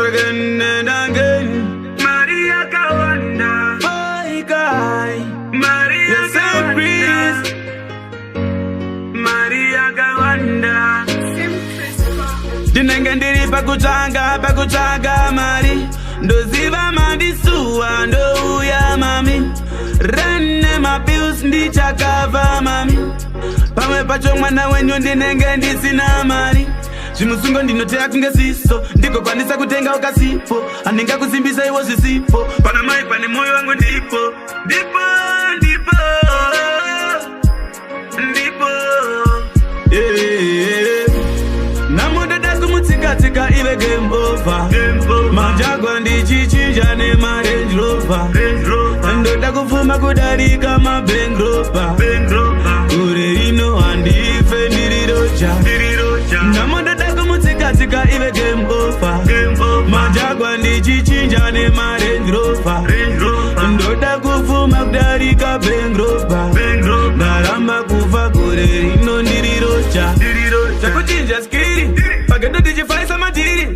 again and again. Maria Kawanda, Boy guy, Maria the same breeze. Maria Kawanda. Dinenge ndiri pakutsvaga mari. Ndoziva mandisuwa ndouya mami. Rene mabills ndichakava mami. Pamwe pacho mwana wenyu ndinenge ndisina mari. Zvimusungo ndinoteya kunge siso. Ndigokwanisa kutenga ukasipo. Anenga kusimbisa iwo zvisipo. Pana mai pane moyo wangu ndipo. Ndipo namoda kumutsika ive game over. Majagwa ndichichinja nemarange rover. Ndoda kufuma kudarika mabank rover. Kure ino handife ndirirocha. Namoda kumutsika ive game over. Majagwa ndichichinja nemarange rover. Ndoda kufuma kudarika bank rover. Ndaramba kufa kure ino ndirirocha. Chakuchinja skiri pagedo ndichifaisa madhiri.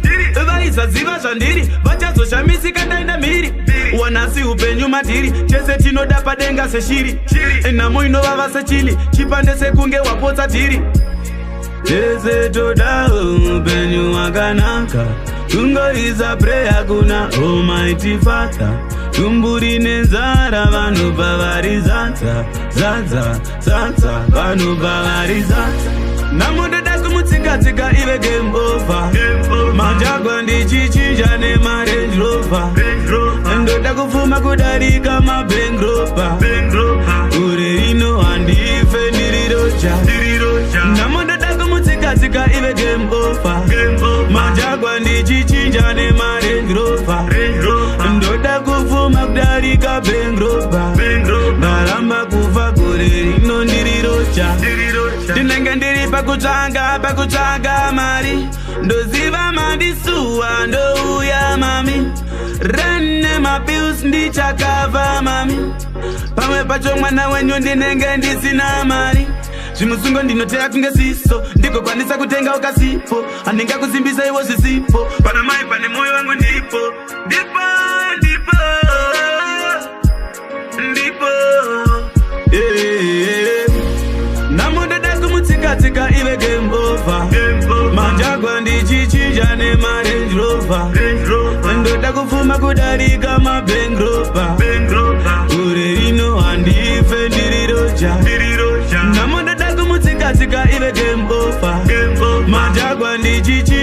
Vaisaziva zvandiri vachazoshamisi ndaenda mhiri. Wanasi upenyu madhiri chese tinoda padenga seshiri. Nhamo inovava sechili chipande sekunge wapotsa dhiri. Chese toda upenyu hwakanaka. Kungoisa preya kuna Almighty Father. Tumburi nenzara vanobva varizadza. Zadza vanobva varizadza. Namoda kumutsika ive game over. Majagwa ndichichinja nemarange rover. Ndoda kufuma kudarika mabank rover. Kure ino handife ndirirocha. Namoda kumutsika ive game over. Majagwa ndichichinja nemarange rover. Ndoda kufuma kudarika bank rover. Ndaramba kufa kure ino ndirirocha. Ndinenge ndiri pakutsvaga mari. Ndoziva mandisuwa ndouya mami. Rene mabills ndichakava mami. Pamwe pacho mwana wenyu ndinenge ndisina mari. Zvimusungo ndinoteya kunge siso. Ndigokwanisa kutenga ukasipo. Anenga kusimbisa iwo zvisipo. Pana mai pane moyo wangu ndipo. Namoda kumutsika ive game over. Majagwa ndichichinja nemarange rover. Ndoda kufuma kudarika mabank rover. Kure ino handife ndirirocha. Namoda kumutsika ive game over. Majagwa ndichichinja